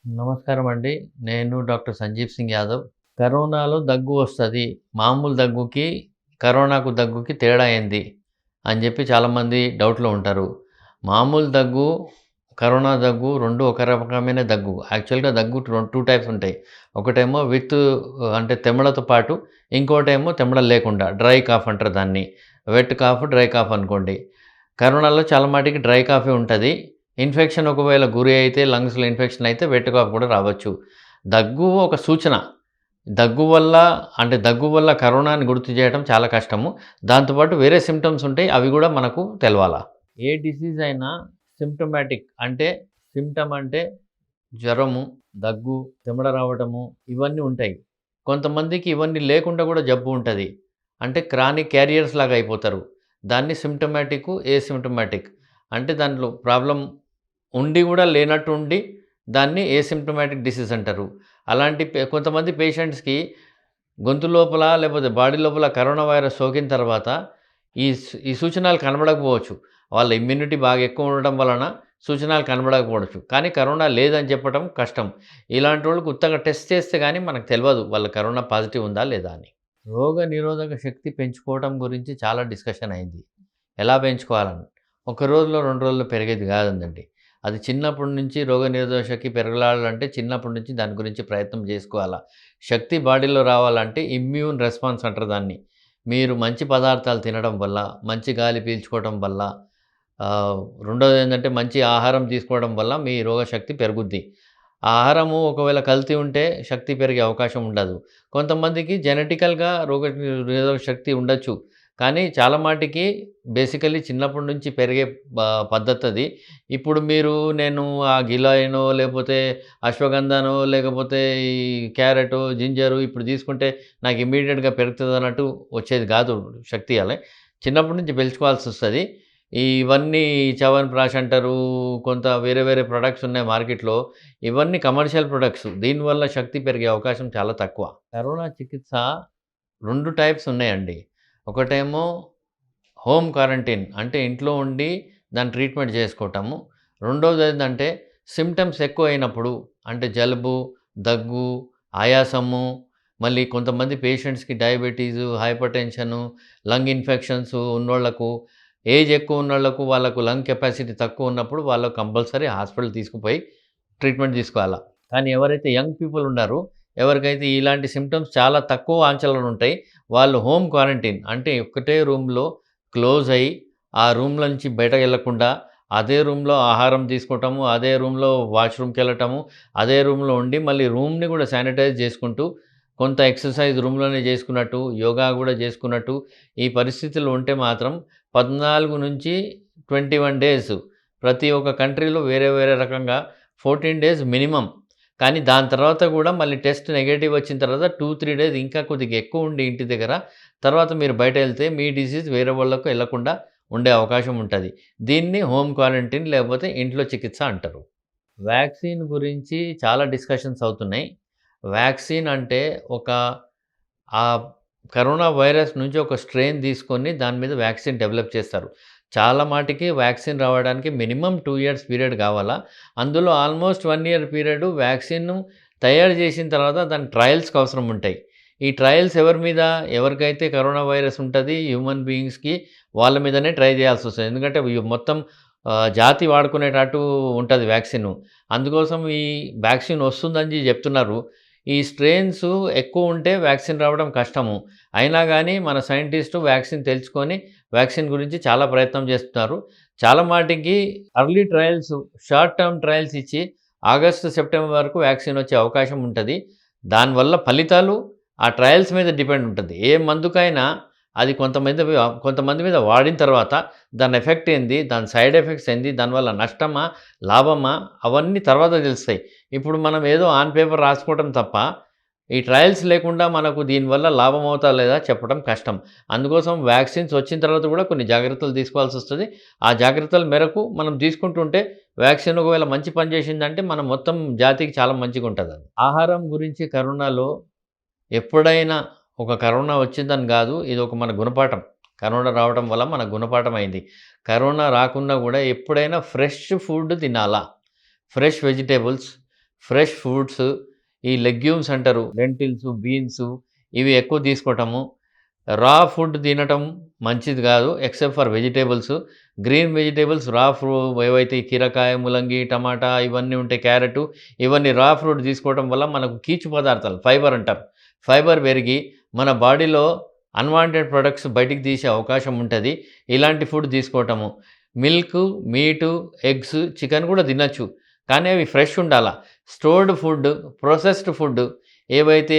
నమస్కారం అండి. నేను డాక్టర్ సంజీవ్ సింగ్ యాదవ్. కరోనాలో దగ్గు వస్తది. మామూలు దగ్గుకి, కరోనాకు దగ్గుకి తేడా ఏంది? అని జెప్పి చాలామంది డౌట్‌లో ఉంటారు. మామూలు దగ్గు, కరోనా దగ్గు 2 ఒక రకమైన దగ్గు. యాక్చువల్‌గా దగ్గు 2 టైప్స్ ఉంటాయి. ఒకటేమో అంటే తెమ్మడతో పాటు, ఇంకోటేమో తెమ్మడ లేకుండా డ్రై కాఫ్ అంటారు దాన్ని. వెట్ కాఫ్, డ్రై కాఫ్ అనుకోండి. కరోనాలో చాలా మటికి డ్రై కాఫే ఉంటది. ఇన్ఫెక్షన్ ఒకవేళ గురి అయితే లంగ్స్‌లో ఇన్ఫెక్షన్ అయితే వెట్ కాఫ్ కూడా రావచ్చు. దగ్గు ఒక సూచన. దగ్గు వల్ల దగ్గు వల్ల కరోనాని గుర్తు చేయడం చాలా కష్టము. దాంతో పాటు వేరే సింప్టమ్స్ ఉంటాయి. అవి గూడా మనకు తెలవాలా. ఏ డిసీజ్ అయినా సింప్టమాటిక్ సింప్టమ్ అంటే జ్వరము, దగ్గు, చెమట రావటము ఇవన్నీ ఉంటాయి. కొంతమందికి ఇవన్నీ లేకుండా గూడా జబ్బు ఉంటది. అంటే క్రానిక్ క్యారియర్స్ లాగా అయిపోతారు. దాన్ని సింప్టమాటిక్, ఏసింప్టమాటిక్ అంటే దాంట్లో ప్రాబ్లమ్ ఉండి గూడా లేనట్టు ఉండి దాన్ని ఏసింప్టమాటిక్ డిసీజ్ అంటారు. అలాంటి కొంతమంది పేషెంట్స్‌కి గొంతు లోపల లేకపోతే బాడీ లోపల కరోనా వైరస్ సోకిన తర్వాత ఈ సూచనలు కనబడకపోవచ్చు. వాళ్ళ ఇమ్యూనిటీ బాగా ఎక్కువ ఉండడం వలన సూచనలు కనబడకపోవచ్చు. కానీ కరోనా లేదని చెప్పడం కష్టం. ఇలాంటోళ్ళకి ఉత్తగా టెస్ట్ చేస్తే గాని మనకు తెలవదు వాళ్ళ కరోనా పాజిటివ్ ఉందా లేదా అని. రోగ నిరోధక శక్తి పెంచుకోవడం గురించి చాలా డిస్కషన్ అయింది. ఎలా పెంచుకోవాలని? ఒక రోజులో, 2 రోజుల్లో పెరిగేది కాదండి. అది చిన్నప్పటి నుంచి రోగనిరోధక శక్తి పెరగాలంటే చిన్నప్పటి నుంచి దాని గురించి ప్రయత్నం చేసుకోవాలా. శక్తి బాడీలో రావాలంటే ఇమ్యూన్ రెస్పాన్స్ అంటారు దాన్ని. మీరు మంచి పదార్థాలు తినడం వల్ల, మంచి గాలి పీల్చుకోవడం వల్ల, రెండోదేంటంటే మంచి ఆహారం తీసుకోవడం వల్ల మీ రోగశక్తి పెరుగుద్ది. ఆ ఆహారము ఒకవేళ కల్తీ ఉంటే శక్తి పెరిగే అవకాశం ఉండదు. కొంతమందికి జెనెటికల్‌గా నిరోధక శక్తి ఉండొచ్చు. కానీ చాలా మాటికి బేసికల్లీ చిన్నప్పటి నుంచి పెరిగే పద్ధతది. ఇప్పుడు నేను ఆ గిలాయనో, లేపోతే అశ్వగంధనో, లేకపోతే ఈ క్యారెటో, జింజరు ఇప్పుడు తీసుకుంటే నాకు ఇమ్మీడియేట్‌గా పెరుగుతదన్నట్టు వచ్చేది గాదు శక్తి అలా. చిన్నప్పటి నుంచి పెంచుకోవాల్సొస్తది. ఇవన్నీ చ్యవన్‌ప్రాష్ అంటారు. కొంత వేరే వేరే ప్రొడక్ట్స్ ఉన్నాయి మార్కెట్‌లో. ఇవన్నీ కమర్షియల్ ప్రొడక్ట్స్. దీనివల్ల శక్తి పెరిగే అవకాశం చాలా తక్కువ. కరోనా చికిత్స 2 టైప్స్ ఉన్నాయండి. ఒకటేమో హోమ్ క్వారంటైన్ అంటే ఇంట్లో ఉండి దాన్ని ట్రీట్మెంట్ చేసుకోవటము. రెండోదేంటంటే సింప్టమ్స్ ఎక్కువైనప్పుడు అంటే జలుబు, దగ్గు, ఆయాసము, మళ్ళీ కొంతమంది పేషెంట్స్‌కి డయాబెటీసు, హైపర్‌టెన్షను, లంగ్ ఇన్ఫెక్షన్స్ ఉన్నోళ్ళకు, ఏజ్ ఎక్కువ ఉన్నోళ్ళకు వాళ్ళకు లంగ్ కెపాసిటీ తక్కువ ఉన్నప్పుడు వాళ్ళకు కంపల్సరీ హాస్పిటల్ తీసుకుపోయి ట్రీట్మెంట్ తీసుకోవాలా. కానీ ఎవరైతే యంగ్ పీపుల్ ఉన్నారో, ఎవరికైతే ఇలాంటి సింప్టమ్స్ చాలా తక్కువ ఆంచనలు ఉంటాయి, వాళ్ళు హోమ్ క్వారంటైన్ అంటే ఒక్కటే రూమ్‌లో క్లోజ్ అయ్యి, ఆ రూమ్‌లో నుంచి బయటకెళ్ళకుండా, అదే రూమ్‌లో ఆహారం తీసుకోవటము, అదే రూమ్‌లో వాష్‌రూమ్‌కెళ్ళటము, అదే రూమ్‌లో ఉండి మళ్ళీ రూమ్‌ని కూడా శానిటైజ్ చేసుకుంటూ, కొంత ఎక్సర్సైజ్ రూమ్‌లోనే చేసుకున్నట్టు, యోగా కూడా చేసుకున్నట్టు, ఈ పరిస్థితులు ఉంటే మాత్రం 14-21 డేస్ ప్రతి ఒక్క కంట్రీలో వేరే వేరే రకంగా 14 డేస్ మినిమమ్. కానీ దాని తర్వాత గూడా మళ్ళీ టెస్ట్ నెగెటివ్ వచ్చిన తర్వాత 2, 3 డేస్ ఇంకా కొద్దిగా ఎక్కువుండి ఇంటి దగ్గర, తర్వాత మీరు బయటెళ్తే మీ డిసీజ్ వేరే వాళ్ళకి ఎళ్ళకుండా ఉండే అవకాశం ఉంటది. దీన్ని హోమ్ క్వారంటైన్ లేకపోతే ఇంట్లో చికిత్స అంటారు. వ్యాక్సిన్ గురించి చాలా డిస్కషన్స్ అవుతున్నాయి. వ్యాక్సిన్ అంటే ఒక ఆహ్, కరోనా వైరస్ నుంచి ఒక స్ట్రెయిన్ తీసుకొని దాని మీద వ్యాక్సిన్ డెవలప్ చేస్తారు. చాలా మాటికి వ్యాక్సిన్ రావడానికి మినిమమ్ 2 ఇయర్స్ పీరియడ్ కావాలా. అందులో ఆల్మోస్ట్ 1 ఇయర్ పీరియడ్ వ్యాక్సిన్‌ను తయారు చేసిన తర్వాత దాని ట్రయల్స్‌కి అవసరం ఉంటాయి. ఈ ట్రయల్స్ ఎవరి మీద? ఎవరికైతే కరోనా వైరస్ ఉంటది హ్యూమన్ బీయింగ్స్‌కి వాళ్ళ మీదనే ట్రై చేయాల్సొస్తది. ఎందుకంటే మొత్తం జాతి వాడుకునేటట్టు ఉంటది వ్యాక్సిను. అందుకోసం ఈ వ్యాక్సిన్ వస్తుందని చెప్తున్నారు. ఈ స్ట్రెయిన్స్ ఎక్కువుంటే వ్యాక్సిన్ రావడం కష్టము. అయినా గాని మన సైంటిస్టు వ్యాక్సిన్ తెలుసుకొని వ్యాక్సిన్ గురించి చాలా ప్రయత్నం చేస్తున్నారు. చాలా మాటికి early trials, short term trials ఇచ్చి ఆగస్టు, సెప్టెంబర్ వరకు వ్యాక్సిన్ వచ్చే అవకాశం ఉంటది. దానివల్ల ఫలితాలు ఆ ట్రయల్స్ మీద డిపెండ్ ఉంటది. ఏ మందుకైనా అది కొంతమంది మీద వాడిన తర్వాత దాని ఎఫెక్ట్ ఏంది? దాని సైడ్ ఎఫెక్ట్స్ ఏంది? దానివల్ల నష్టమా? లాభమా? అవన్నీ తర్వాత తెలుస్తాయి. ఇప్పుడు మనం ఏదో ఆన్ పేపర్ రాసుకోవటం తప్ప, ఈ ట్రయల్స్ లేకుండా మనకు దీనివల్ల లాభం అవుతా లేదా చెప్పడం కష్టం. అందుకోసం వ్యాక్సిన్స్ వచ్చిన తర్వాత కూడా కొన్ని జాగ్రత్తలు తీసుకోవాల్సొస్తది. ఆ జాగ్రత్తల మేరకు మనం తీసుకుంటుంటే వ్యాక్సిన్ ఒకవేళ మంచి పని చేసిందంటే మన మొత్తం జాతికి చాలా మంచిగుంటదది. ఆహారం గురించి కరోనాలో ఎప్పుడైనా ఒక కరోనా వచ్చిందని గాదు. ఇదొక మన గుణపాఠం. కరోనా రావడం వల్ల మన గుణపాఠం అయింది. కరోనా రాకున్నా గూడా ఎప్పుడైనా ఫ్రెష్ ఫుడ్ తినాలా. ఫ్రెష్ వెజిటబుల్స్, ఫ్రెష్ ఫ్రూట్స్, ఈ లెగ్యూమ్స్ అంటారు లెంటిల్స్, బీన్స్ ఇవి ఎక్కువ తీసుకోవటము. రా ఫుడ్ తినటం మంచిది కాదు except for vegetables. Green vegetables రా ఏవైతే కీరకాయ, ముల్లంగి, టమాటా ఇవన్నీ ఉంటాయి, క్యారెట్ ఇవన్నీ రా ఫ్రూట్ తీసుకోవడం వల్ల మనకు కీచు పదార్థాలు ఫైబర్ అంటారు. ఫైబర్ పెరిగి మన బాడీలో అన్‌వాంటెడ్ ప్రొడక్ట్స్ బయటికి తీసే అవకాశం ఉంటది. ఇలాంటి ఫుడ్ తీసుకోవటము. మిల్క్, మీటు, ఎగ్స్, చికెన్ కూడా తినొచ్చు. కానీ అవి ఫ్రెష్ ఉండాల. స్టోర్డ్ ఫుడ్, ప్రాసెస్డ్ ఫుడ్ ఏవైతే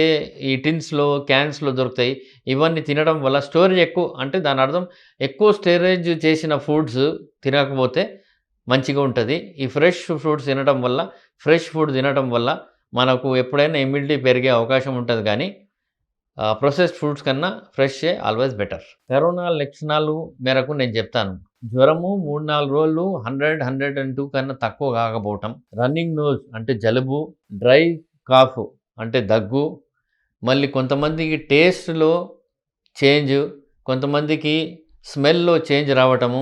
ఈ టిన్స్‌లో, క్యాన్స్‌లో దొరుకుతాయి ఇవన్నీ తినడం వల్ల స్టోరేజ్ ఎక్కువ అంటే దాని అర్థం ఎక్కువ స్టోరేజ్ చేసిన ఫుడ్స్ తినకపోతే మంచిగా ఉంటది. ఈ ఫ్రెష్ ఫ్రూట్స్ తినడం వల్ల, ఫ్రెష్ ఫుడ్ తినడం వల్ల మనకు ఎప్పుడైనా ఇమ్యూనిటీ పెరిగే అవకాశం ఉంటది గానీ ప్రాసెస్డ్ ఫుడ్స్ కన్నా ఫ్రెషే ఆల్వేస్ బెటర్. కరోనా లక్షణాలు మేరకు నేను చెప్తాను. జ్వరము 3, 4 రోజులు 100, 102 కన్నా తక్కువ కాకపోవటం. రన్నింగ్ నోస్ అంటే జలుబు, డ్రై కాఫ్ అంటే దగ్గు, మళ్ళీ కొంతమందికి టేస్ట్‌లో చేంజ్, కొంతమందికి స్మెల్‌లో చేంజ్ రావటము,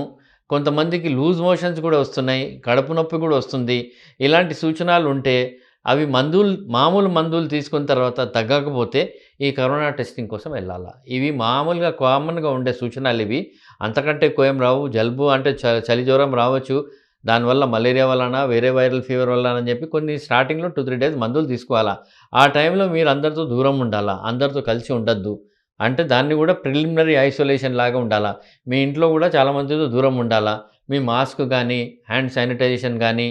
కొంతమందికి లూజ్ మోషన్స్ కూడా వస్తున్నాయి, కడుపు నొప్పి కూడా వస్తుంది. ఇలాంటి సూచనలు ఉంటే అవి మామూలు మందులు తీసుకున్న తర్వాత తగ్గకపోతే ఈ కరోనా టెస్టింగ్ కోసం వెళ్ళాల. ఇవి మామూలుగా కామన్‌గా ఉండే సూచనలివి. అంతకంటే ఎక్కువ ఏం రావు. జలుబు అంటే చలి జ్వరం రావచ్చు. దానివల్ల మలేరియా వలన, వేరే వైరల్ ఫీవర్ వలన అని చెప్పి కొన్ని స్టార్టింగ్‌లో 2, 3 డేస్ మందులు తీసుకోవాలా. ఆ టైంలో మీరు అందరితో దూరం ఉండాలా. అందరితో కలిసి ఉండొద్దు. అంటే దాన్ని కూడా ప్రిలిమినరీ ఐసోలేషన్ లాగా ఉండాలా. మీ ఇంట్లో కూడా చాలా మందితో దూరం ఉండాలా. మీ మాస్క్ గానీ, హ్యాండ్ శానిటైజేషన్ గానీ,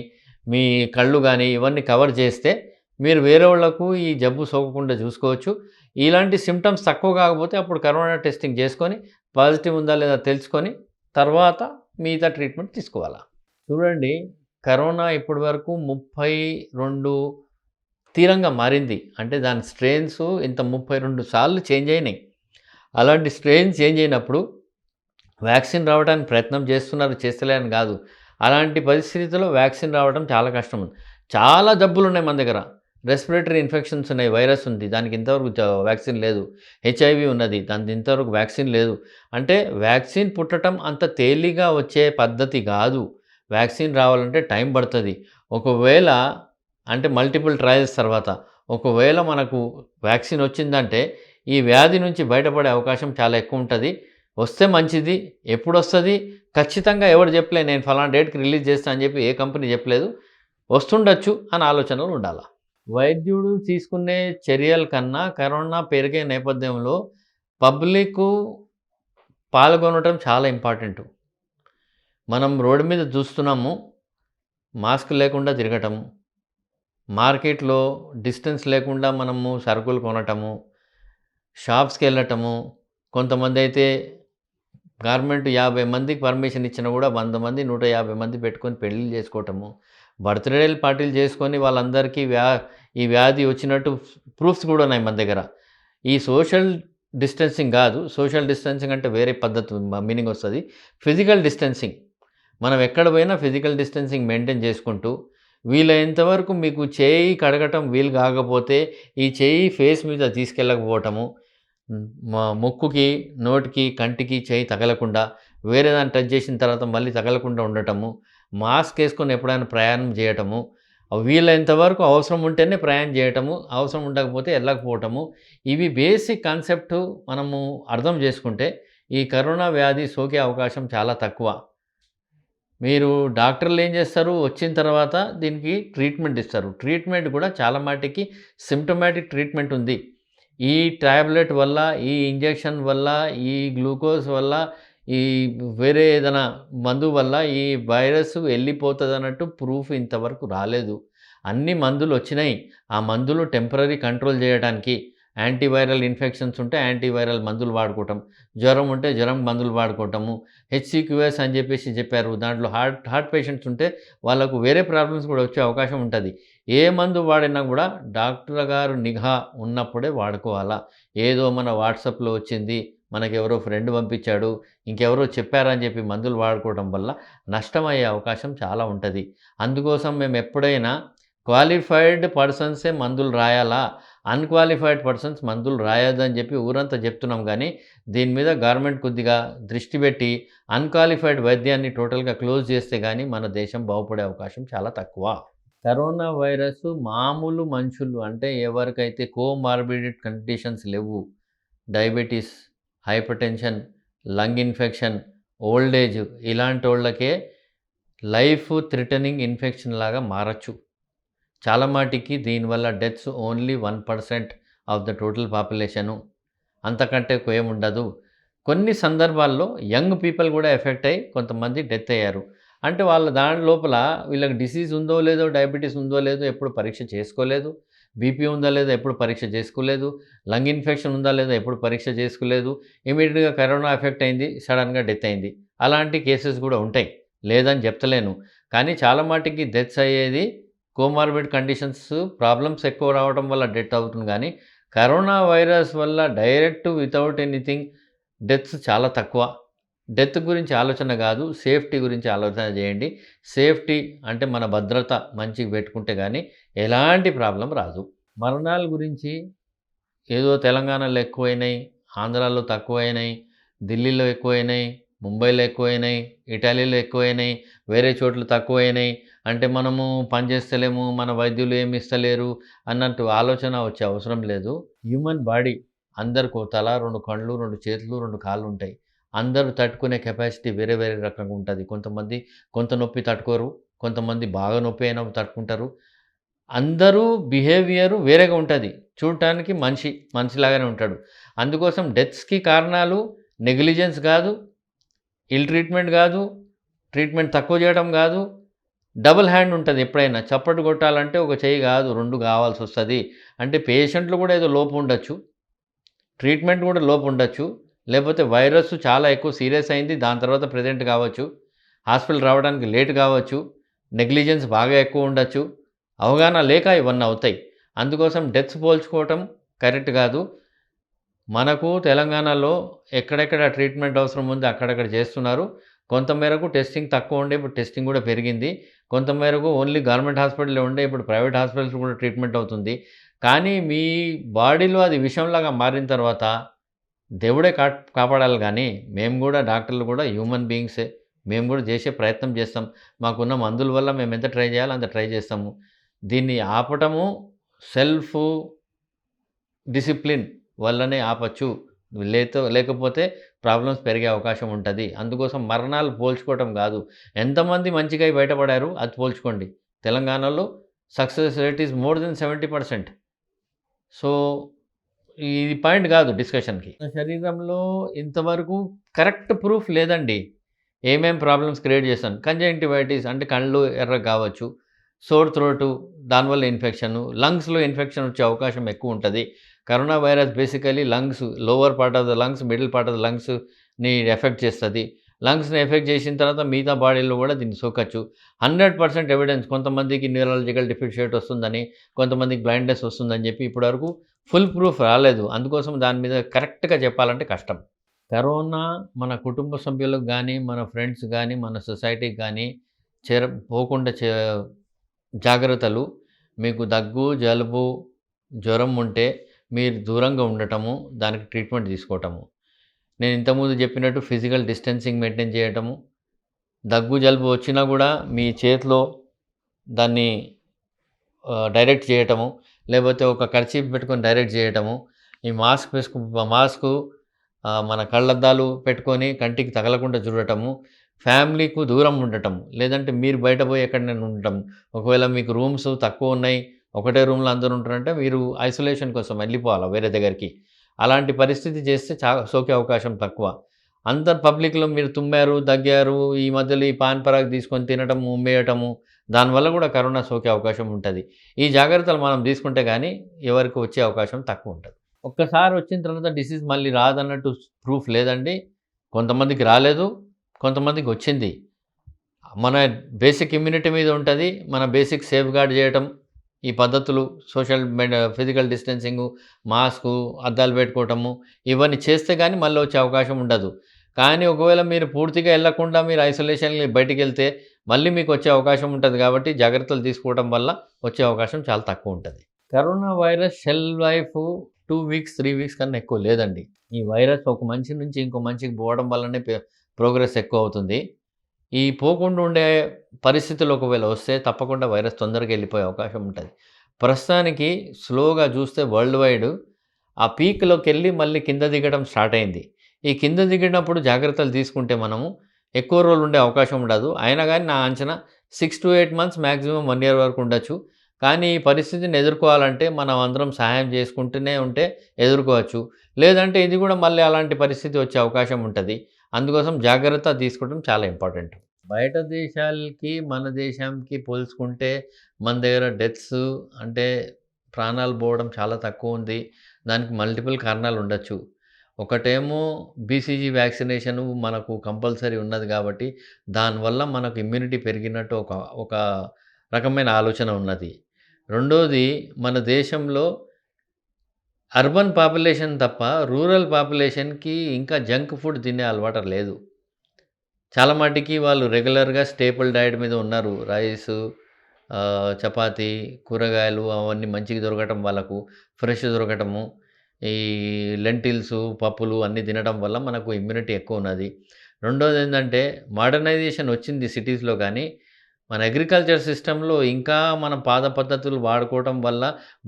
మీ కళ్ళు గానీ ఇవన్నీ కవర్ చేస్తే మీరు వేరేవాళ్లకు ఈ జబ్బు సోకకుండా చూసుకోవచ్చు. ఇలాంటి సింప్టమ్స్ తక్కువ కాకపోతే అప్పుడు కరోనా టెస్టింగ్ చేసుకొని పాజిటివ్ ఉందా లేదా తెలుసుకొని తర్వాత మిగతా ట్రీట్మెంట్ తీసుకోవాలా. చూడండి, కరోనా ఇప్పటి వరకు 32 తీవ్రంగా మారింది. అంటే దాని స్ట్రెయిన్స్ ఇంత 32 సార్లు చేంజ్ అయినాయి. అలాంటి స్ట్రెయిన్ చేంజ్ అయినప్పుడు వ్యాక్సిన్ రావడానికి ప్రయత్నం చేస్తున్నారు, చేస్తలే అని కాదు. అలాంటి పరిస్థితిలో వ్యాక్సిన్ రావడం చాలా కష్టం. చాలా జబ్బులున్నాయి మన దగ్గర. రెస్పిరేటరీ ఇన్ఫెక్షన్స్ ఉన్నాయి, వైరస్ ఉంది, దానికి ఇంతవరకు వ్యాక్సిన్ లేదు. హెచ్ఐవి ఉన్నది, దానికి ఇంతవరకు వ్యాక్సిన్ లేదు. అంటే వ్యాక్సిన్ పుట్టడం అంత తేలిగ్గా వచ్చే పద్ధతి కాదు. వ్యాక్సిన్ రావాలంటే టైం పడుతుంది. ఒకవేళ అంటే మల్టిపుల్ ట్రయల్స్ తర్వాత ఒకవేళ మనకు వ్యాక్సిన్ వచ్చిందంటే ఈ వ్యాధి నుంచి బయటపడే అవకాశం చాలా ఎక్కువ ఉంటుంది. వస్తే మంచిది. ఎప్పుడొస్తుంది ఖచ్చితంగా ఎవరు చెప్పలే, నేను ఫలానా డేట్కి రిలీజ్ చేస్తా అని చెప్పి ఏ కంపెనీ చెప్పలేదు. వస్తుండొచ్చు అని ఆలోచనలు ఉండాలి. వైద్యుడు తీసుకునే చర్యల కన్నా కరోనా పెరిగే నేపథ్యంలో పబ్లిక్ పాల్గొనడం చాలా ఇంపార్టెంటు. మనం రోడ్డు మీద చూస్తున్నాము, మాస్క్ లేకుండా తిరగటము, మార్కెట్‌లో డిస్టెన్స్ లేకుండా మనము సరుకులు కొనటము, షాప్స్‌కి వెళ్ళటము. కొంతమందైతే గవర్నమెంట్ 50 మందికి పర్మిషన్ ఇచ్చినా కూడా 100 మంది, 150 మంది పెట్టుకొని పెళ్ళిళ్ళు చేసుకోవటము, బర్త్‌డేలు పార్టీలు చేసుకొని వాళ్ళందరికీ ఈ వ్యాధి వచ్చినట్టు ప్రూఫ్స్ కూడా ఉన్నాయి మన దగ్గర. ఈ సోషల్ డిస్టెన్సింగ్ కాదు. సోషల్ డిస్టెన్సింగ్ అంటే వేరే పద్ధతి మీనింగ్ వస్తది. Physical distancing. మనం ఎక్కడ పోయినా ఫిజికల్ డిస్టెన్సింగ్ మెయింటైన్ చేసుకుంటూ, వీలైనంత వరకు మీకు చేయి కడగటం వీలు కాకపోతే ఈ చేయి ఫేస్ మీద తీసుకెళ్ళకపోవటము, ముక్కుకి, నోటికి, కంటికి చేయి తగలకుండా వేరే దాన్ని టచ్ చేసిన తర్వాత మళ్ళీ తగలకుండా ఉండటము, మాస్క్ వేసుకొని ఎప్పుడైనా ప్రయాణం చేయటము, వీలైనంత వరకు అవసరం ఉంటేనే ప్రయాణం చేయటము, అవసరం ఉండకపోతే వెళ్ళకపోవటము. ఇవి బేసిక్ కాన్సెప్ట్ మనము అర్థం చేసుకుంటే ఈ కరోనా వ్యాధి సోకే అవకాశం చాలా తక్కువ. మీరు డాక్టర్లు ఏం చేస్తారు, వచ్చిన తర్వాత దీనికి ట్రీట్మెంట్ ఇస్తారు. ట్రీట్మెంట్ కూడా చాలా మటుకి సింప్టమాటిక్ ట్రీట్మెంట్ ఉంది. ఈ టాబ్లెట్ వల్ల, ఈ ఇంజెక్షన్ వల్ల, ఈ గ్లూకోజ్ వల్ల, ఈ వేరే ఏదైనా మందు వల్ల ఈ వైరస్ వెళ్ళిపోతుందన్నట్టు ప్రూఫ్ ఇంతవరకు రాలేదు. అన్ని మందులు వచ్చినాయి. ఆ మందులు టెంపరరీ కంట్రోల్ చేయడానికి, యాంటీవైరల్ ఇన్ఫెక్షన్స్ ఉంటే యాంటీవైరల్ మందులు వాడుకోవటం, జ్వరం ఉంటే జ్వరం మందులు వాడుకోవటము, హెచ్‌సిక్యూఎస్ అని చెప్పేసి చెప్పారు. దాంట్లో హార్ట్ పేషెంట్స్ ఉంటే వాళ్ళకు వేరే ప్రాబ్లమ్స్ కూడా వచ్చే అవకాశం ఉంటుంది. ఏ మందు వాడినా కూడా డాక్టర్ గారు నిఘా ఉన్నప్పుడే వాడుకోవాలా. ఏదో మన వాట్సాప్‌లో వచ్చింది, మనకెవరో ఫ్రెండ్ పంపించాడు, ఇంకెవరో చెప్పారని చెప్పి మందులు వాడుకోవడం వల్ల నష్టమయ్యే అవకాశం చాలా ఉంటుంది. అందుకోసం మేము ఎప్పుడైనా క్వాలిఫైడ్ పర్సన్సే మందులు రాయాలా, అన్‌క్వాలిఫైడ్ పర్సన్స్ మందులు రాయొద్దని చెప్పి ఊరంతా చెప్తున్నాం. కానీ దీని మీద గవర్నమెంట్ కొద్దిగా దృష్టి పెట్టి అన్‌క్వాలిఫైడ్ వైద్యాన్ని టోటల్‌గా క్లోజ్ చేస్తే గానీ మన దేశం బాగుపడే అవకాశం చాలా తక్కువ. కరోనా వైరస్ మామూలు మనుషులు అంటే ఎవరికైతే కోమార్బిడ్ కండిషన్స్ లేవు, diabetes, hypertension, lung infection, old age ఇలాంటోళ్ళకే లైఫ్ థ్రెటనింగ్ ఇన్ఫెక్షన్ లాగా మారచ్చు. చాలా మటికి దీనివల్ల deaths only 1% of the total population. అంతకంటే ఎక్కువ ఏముండదు. కొన్ని సందర్భాల్లో యంగ్ పీపుల్ కూడా ఎఫెక్ట్ అయ్యి కొంతమంది డెత్ అయ్యారు. అంటే వాళ్ళ దాని లోపల వీళ్ళకి డిసీజ్ ఉందో లేదో, డయాబెటిస్ ఉందో లేదో ఎప్పుడు పరీక్ష చేసుకోలేదు. బీపీ ఉందా లేదా ఎప్పుడు పరీక్ష చేసుకోలేదు. లంగ్ ఇన్ఫెక్షన్ ఉందా లేదా ఎప్పుడు పరీక్ష చేసుకోలేదు. ఇమ్మీడియేట్‌గా కరోనా ఎఫెక్ట్ అయింది. సడెన్‌గా డెత్ అయింది. అలాంటి కేసెస్ కూడా ఉంటాయి. లేదని చెప్తలేను. కానీ చాలా మటికి డెత్స్ అయ్యేది కోమార్బిడ్ కండిషన్స్ ప్రాబ్లమ్స్ ఎక్కువ రావడం వల్ల డెత్ అవుతుంది గానీ, కరోనా వైరస్ వల్ల డైరెక్ట్ వితౌట్ ఎనీథింగ్ డెత్స్ చాలా తక్కువ. డెత్ గురించి ఆలోచన గాదు. సేఫ్టీ గురించి ఆలోచన జేయండి. సేఫ్టీ అంటే మన భద్రత మంచిగా పెట్టుకుంటే గానీ ఎలాంటి ప్రాబ్లమ్ రాదు. మరణాల గురించి ఏదో తెలంగాణలో ఎక్కువైనాయి, ఆంధ్రాలో తక్కువైనాయి, ఢిల్లీలో ఎక్కువైనాయి, ముంబైలో ఎక్కువైనాయి, ఇటాలీలో ఎక్కువైనాయి, వేరే చోట్ల తక్కువైనాయి. అంటే మనము పని చేస్తలేము, మన వైద్యులు ఏమి ఇస్తలేరు అన్నట్టు ఆలోచన వచ్చే అవసరం లేదు. హ్యూమన్ బాడీ అందరికో తల, 2 కళ్ళు, 2 చేతులు, 2 కాళ్ళు ఉంటాయి. అందరూ తట్టుకునే కెపాసిటీ వేరే వేరే రకంగా ఉంటది. కొంతమంది కొంత నొప్పి తట్టుకోరు. కొంతమంది బాగా నొప్పి అయినా తట్టుకుంటారు. అందరూ బిహేవియరు వేరేగా ఉంటది. చూడటానికి మనిషిలాగానే ఉంటాడు. అందుకోసం డెత్స్‌కి కారణాలు నెగ్లిజెన్స్ గాదు, ఇల్ ట్రీట్మెంట్ గాదు, ట్రీట్మెంట్ తక్కువ చేయడం గాదు. డబుల్ హ్యాండ్ ఉంటది ఎప్పుడైనా. చప్పట్లు కొట్టాలంటే ఒక చెయ్యి గాదు 2 కావాల్సొస్తది. అంటే పేషెంట్‌లో కూడా ఏదో లోపం ఉండొచ్చు. ట్రీట్మెంట్ కూడా లోపం ఉండొచ్చు. లేపోతే వైరస్ చాలా ఎక్కువ సీరియస్ అయింది. దాని తర్వాత ప్రెజెంట్ కావచ్చు. హాస్పిటల్ రావడానికి లేట్ కావచ్చు. నెగ్లిజెన్స్ బాగా ఎక్కువ ఉండొచ్చు. అవగాహన లేక ఇవన్నీ అవుతాయి. అందుకోసం డెత్స్ పోల్చుకోవటం కరెక్ట్ గాదు. మనకు తెలంగాణలో ఎక్కడెక్కడ ట్రీట్మెంట్ అవసరం ఉందో అక్కడక్కడ చేస్తున్నారు. కొంత మేరకు టెస్టింగ్ తక్కువ ఉండే ఇప్పుడు టెస్టింగ్ కూడా పెరిగింది. కొంత మేరకు ఓన్లీ గవర్నమెంట్ హాస్పిటలే ఉండే ఇప్పుడు ప్రైవేట్ హాస్పిటల్స్ కూడా ట్రీట్మెంట్ అవుతుంది. కానీ మీ బాడీలో అది విషంలాగా మారిన తర్వాత దేవుడే కాపాడాలి గానీ, మేము గూడా డాక్టర్లు గూడా హ్యూమన్ బీయింగ్సే. మేము గూడా జేసే ప్రయత్నం జేస్తాం. మాకున్న మందుల వల్ల మేమెంత ట్రై జేయాలో అంత ట్రై జేస్తాము. దీన్ని ఆపటము సెల్ఫు డిసిప్లిన్ వల్లనే ఆపొచ్చు. లేకపోతే ప్రాబ్లమ్స్ పెరిగే అవకాశం ఉంటది. అందుకోసం మరణాలు పోల్చుకోవటం గాదు. ఎంతమంది మంచిగా అయి బయటపడారు అది పోల్చుకోండి. తెలంగాణలో success rate is more than 70%. So ఇది పాయింట్ గాదు డిస్కషన్‌కి. నా శరీరంలో ఇంతవరకు కరెక్ట్ ప్రూఫ్ లేదండి. ఏమేం ప్రాబ్లమ్స్ క్రియేట్ చేశాను. కంజంక్టివైటిస్ అంటే కళ్ళు ఎర్రగా కావచ్చు. సోర్ థ్రోటు దానివల్ల ఇన్ఫెక్షను. లంగ్స్‌లో ఇన్ఫెక్షన్ వచ్చే అవకాశం ఎక్కువుంటది. Corona virus basically lungs lower part of the lungs, middle part of the లంగ్స్‌ని ఎఫెక్ట్ చేస్తది. లంగ్స్‌ని ఎఫెక్ట్ చేసిన తర్వాత మిగతా బాడీలో కూడా దీన్ని సోకచ్చు. 100% ఎవిడెన్స్ కొంతమందికి న్యూరాలజికల్ డెఫిషియట్ వస్తుందని, కొంతమందికి బ్లైండ్‌నెస్ వస్తుందని చెప్పి ఇప్పటివరకు ఫుల్ ప్రూఫ్ రాలేదు. అందుకోసం దాని మీద కరెక్ట్‌గా చెప్పాలంటే కష్టం. కరోనా మన కుటుంబ సభ్యులకు గానీ, మన ఫ్రెండ్స్ గానీ, మన సొసైటీకి గానీ పోకుండా జాగ్రత్తలు మీకు దగ్గు, జలుబు, జ్వరం ఉంటే మీరు దూరంగా ఉండటము, దానికి ట్రీట్మెంట్ తీసుకోవటము. నేను ఇంతకుముందు చెప్పినట్టు ఫిజికల్ డిస్టెన్సింగ్ మెయింటైన్ చేయటము. దగ్గు, జలుబు వచ్చినా గూడా మీ చేతిలో దాన్ని డైరెక్ట్ చేయటము. లేపోతే ఒక కర్చీఫ్ పెట్టుకొని డైరెక్ట్ చేయటము. ఈ మాస్కు మన కళ్ళద్దాలు పెట్టుకొని కంటికి తగలకుండా చూడటము. ఫ్యామిలీకు దూరం ఉండటము. లేదంటే మీరు బయట పోయి ఎక్కడైనా ఉండటం. ఒకవేళ మీకు రూమ్స్ తక్కువున్నాయి. ఒకటే రూమ్‌లో అందరూ ఉంటున్నారంటే మీరు ఐసోలేషన్ కోసం వెళ్ళిపోవాలా వేరే దగ్గరికి. అలాంటి పరిస్థితి చేస్తే సోకే అవకాశం తక్కువ. అందరు పబ్లిక్‌లో మీరు తుమ్మారు, దగ్గారు, ఈ మధ్యలో ఈ పాన్ పరాగ్ తీసుకొని తినటము, ఉమ్మేయటము దానివల్ల కూడా కరోనా సోకే అవకాశం ఉంటది. ఈ జాగ్రత్తలు మనం తీసుకుంటే గానీ ఎవరికి వచ్చే అవకాశం తక్కువుంటది. ఒక్కసారి వచ్చిన తర్వాత డిసీజ్ మళ్ళీ రాదన్నట్టు ప్రూఫ్ లేదండి. కొంతమందికి రాలేదు. కొంతమందికి వచ్చింది. మన బేసిక్ ఇమ్యూనిటీ మీద ఉంటది. మన బేసిక్ సేఫ్‌గార్డ్ చేయటం, ఈ పద్ధతులు ఫిజికల్ డిస్టెన్సింగు, మాస్కు, అద్దాలు పెట్టుకోవటము ఇవన్నీ చేస్తే గానీ మళ్ళీ వచ్చే అవకాశం ఉండదు. కానీ ఒకవేళ మీరు పూర్తిగా ఎళ్ళకుండా మీరు ఐసోలేషన్‌కి బయటికెళ్తే మళ్ళీ మీకు వచ్చే అవకాశం ఉంటది కాబట్టి జాగ్రత్తలు తీసుకోవడం వల్ల వచ్చే అవకాశం చాలా తక్కువుంటది. Corona virus shelf life 2 weeks, 3 weeks కన్నా ఎక్కువ లేదండి. ఈ వైరస్ ఒక మనిషి నుంచి ఇంకో మనిషికి పోవడం వల్లనే ప్రోగ్రెస్ ఎక్కువవుతుంది. ఈ పోకుండా ఉండే పరిస్థితులు ఒకవేళ వస్తే తప్పకుండా వైరస్ తొందరగా వెళ్ళిపోయే అవకాశం ఉంటది. ప్రస్తుతానికి స్లోగా చూస్తే వరల్డ్ వైడ్ ఆ పీక్‌లోకెళ్ళి మళ్ళీ కింద దిగడం స్టార్ట్ అయింది. ఈ కింద దిగినప్పుడు జాగ్రత్తలు తీసుకుంటే మనము ఎక్కువ రోజులు ఉండే అవకాశం ఉండదు. అయినా గాని నా అంచనా 6-8 మంత్స్ మాక్సిమం 1 ఇయర్ వరకు ఉండొచ్చు. కానీ ఈ పరిస్థితిని ఎదుర్కోవాలంటే మనం అందరం సహాయం చేసుకుంటూనే ఉంటే ఎదుర్కోవచ్చు. లేదంటే ఇది కూడా మళ్ళీ అలాంటి పరిస్థితి వచ్చే అవకాశం ఉంటది. అందుకోసం జాగ్రత్త తీసుకోవడం చాలా ఇంపార్టెంట్. బయట దేశాలకి, మన దేశంకి పోల్చుకుంటే మన దగ్గర డెత్స్ అంటే ప్రాణాలు పోవడం చాలా తక్కువుంది. దానికి మల్టిపుల్ కారణాలుండొచ్చు. ఒకటేమో బీసీజీ వ్యాక్సినేషను మనకు కంపల్సరీ ఉన్నది కాబట్టి, దానివల్ల మనకు ఇమ్యూనిటీ పెరిగినట్టు ఒక రకమైన ఆలోచన ఉన్నది. రెండోది మన దేశంలో అర్బన్ పాపులేషన్ తప్ప రూరల్ పాపులేషన్‌కి ఇంకా జంక్ ఫుడ్ తినే అలవాటు లేదు. చాలా మటికి వాళ్ళు రెగ్యులర్‌గా స్టేపుల్ డైట్ మీద ఉన్నారు. రైసు, చపాతీ, కూరగాయలు అవన్నీ మంచిగా దొరకటం వాళ్ళకు, ఫ్రెష్ దొరకటము. ఈ లెంటిల్సు, పప్పులు అన్నీ తినడం వల్ల మనకు ఇమ్యూనిటీ ఎక్కువున్నది. రెండోదేందంటే మోడర్నైజేషన్ వచ్చింది సిటీస్‌లో గానీ, మన అగ్రికల్చర్ సిస్టమ్‌లో ఇంకా మనం పాత పద్ధతులు వాడుకోవటం వల్ల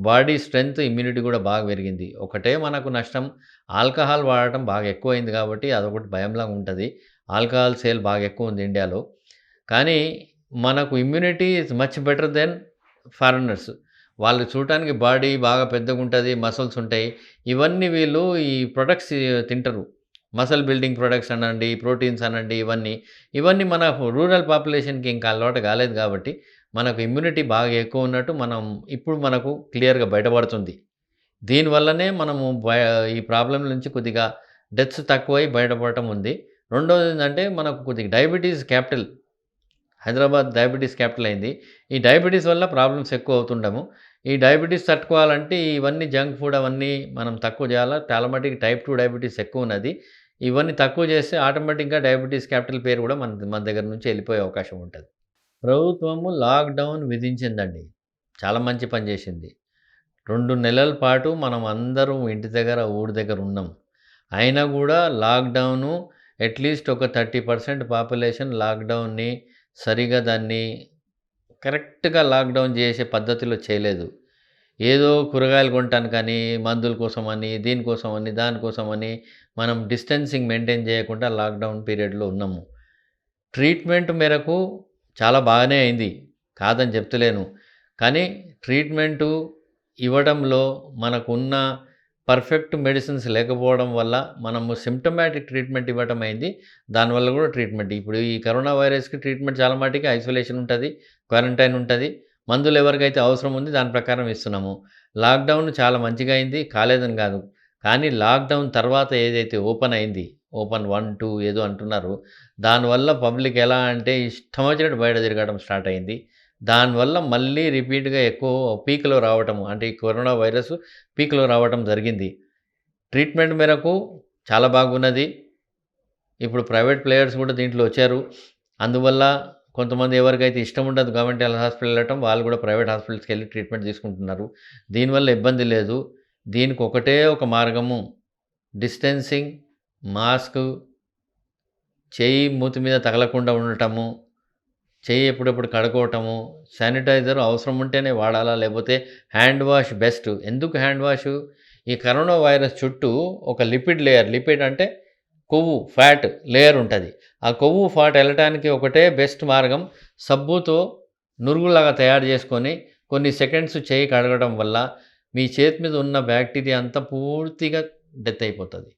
బాడీ స్ట్రెంత్, ఇమ్యూనిటీ గూడా బాగా పెరిగింది. ఒకటే మనకు నష్టం ఆల్కహాల్ వాడటం బాగా ఎక్కువైంది కాబట్టి అదొకటి భయంలాగా ఉంటది. ఆల్కహాల్ సేల్ బాగా ఎక్కువుంది ఇండియాలో. కానీ మనకు immunity is much better than foreigners. వాళ్ళు చూడటానికి బాడీ బాగా పెద్దగుంటది, మసిల్స్ ఉంటాయి. ఇవన్నీ వీళ్ళు ఈ ప్రొడక్ట్స్ తింటరు. మసిల్ బిల్డింగ్ ప్రొడక్ట్స్ అనండి, ప్రోటీన్స్ అనండి ఇవన్నీ. ఇవన్నీ మన రూరల్ పాపులేషన్‌కి ఇంకా అలవాటు కాలేదు కాబట్టి, మనకు ఇమ్యూనిటీ బాగా ఎక్కువున్నట్టు ఇప్పుడు మనకు క్లియర్‌గా బయటపడుతుంది. దీనివల్లనే మనము ఈ ప్రాబ్లమ్ నుంచి కొద్దిగా డెత్స్ తక్కువై బయటపడటం ఉంది. రెండోదేంటంటే మనకు కొద్దిగా diabetes capital. Hyderabad diabetes capital అయింది. ఈ డయాబెటిస్ వల్ల ప్రాబ్లమ్స్ ఎక్కువ అవుతుండము. ఈ డయాబెటిస్ తట్టుకోవాలంటే ఇవన్నీ జంక్ ఫుడ్ అవన్నీ మనం తక్కువ చేయాలా. చాలా మటికి టైప్ 2 డయాబెటిస్ ఎక్కువున్నది. ఇవన్నీ తక్కువ చేస్తే ఆటోమేటిక్‌గా డయాబెటిస్ క్యాపిటల్ పేరు కూడా మన మన దగ్గర నుంచి వెళ్ళిపోయే అవకాశం ఉంటది. ప్రభుత్వము లాక్‌డౌన్ విధించిందండి. చాలా మంచి పని చేసింది. 2 నెలల పాటు మనం అందరం ఇంటి దగ్గర, ఊరి దగ్గర ఉన్నాం. అయినా గూడా లాక్‌డౌను అట్‌లీస్ట్ ఒక 30% పాపులేషన్ లాక్‌డౌన్‌ని సరిగ్గా దాన్ని కరెక్ట్‌గా లాక్‌డౌన్ చేసే పద్ధతిలో చేయలేదు. ఏదో కూరగాయలు కొనటానికని, మందుల కోసమని, దీనికోసమని, దానికోసమని మనం డిస్టెన్సింగ్ మెయింటైన్ చేయకుండా లాక్‌డౌన్ పీరియడ్‌లో ఉన్నాము. ట్రీట్మెంట్ మేరకు చాలా బాగానే అయింది. కాదని చెప్తలేను. కానీ ట్రీట్మెంటు ఇవ్వడంలో మనకున్న పర్ఫెక్ట్ మెడిసిన్స్ లేకపోవడం వల్ల మనము సింప్టమాటిక్ ట్రీట్మెంట్ ఇవ్వటం అయింది. దానివల్ల కూడా ట్రీట్మెంట్ ఇప్పుడు ఈ కరోనా వైరస్‌కి ట్రీట్మెంట్ చాలా మటికి ఐసోలేషన్ ఉంటది. క్వారంటైన్ ఉంటది. మందులు ఎవరికైతే అవసరం ఉంది దాని ప్రకారం ఇస్తున్నాము. లాక్‌డౌన్ చాలా మంచిగా అయింది. కాలేదని కాదు. కానీ లాక్‌డౌన్ తర్వాత ఏదైతే ఓపెన్ అయింది. ఓపెన్ 1, 2 ఏదో అంటున్నారు. దానివల్ల పబ్లిక్ ఎలా అంటే ఇష్టం వచ్చినట్టు బయట తిరగడం స్టార్ట్ అయింది. దానివల్ల మళ్ళీ రిపీట్‌గా ఎక్కువ పీక్‌లో రావటము అంటే ఈ కరోనా వైరస్ పీక్‌లో రావటం జరిగింది. ట్రీట్మెంట్ మేరకు చాలా బాగున్నది. ఇప్పుడు ప్రైవేట్ ప్లేయర్స్ కూడా దీంట్లో వచ్చారు. అందువల్ల కొంతమంది ఎవరికైతే ఇష్టం ఉండదు గవర్నమెంట్ హాస్పిటల్ వెళ్ళటం వాళ్ళు కూడా ప్రైవేట్ హాస్పిటల్స్‌కెళ్ళి ట్రీట్మెంట్ తీసుకుంటున్నారు. దీనివల్ల ఇబ్బంది లేదు. దీనికి ఒకటే ఒక మార్గము డిస్టెన్సింగ్, మాస్కు, చెయ్యి మూతి మీద తగలకుండా ఉండటము. చెయ్యి ఎప్పుడెప్పుడు కడుక్కోవటము, శానిటైజర్ అవసరం ఉంటేనే వాడాలా, లేకపోతే హ్యాండ్ వాష్ బెస్ట్. ఎందుకు హ్యాండ్ వాషు? ఈ కరోనా వైరస్ చుట్టూ ఒక లిపిడ్ లేయర్, లిపిడ్ అంటే కొవ్వు, ఫ్యాట్ లేయర్ ఉంటది. ఆ కొవ్వు, ఫ్యాట్ ఎళ్ళటానికి ఒకటే బెస్ట్ మార్గం సబ్బుతో నురుగులాగా తయారు చేసుకొని కొన్ని సెకండ్స్ చెయ్యి కడగడం వల్ల మీ చేతి మీద ఉన్న బ్యాక్టీరియా అంతా పూర్తిగా డెత్ అయిపోతది.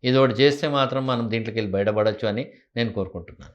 ఇదొకటి చేస్తే మాత్రం మనం దీంట్లోకెళ్ళి బయటపడొచ్చు అని నేను కోరుకుంటున్నాను.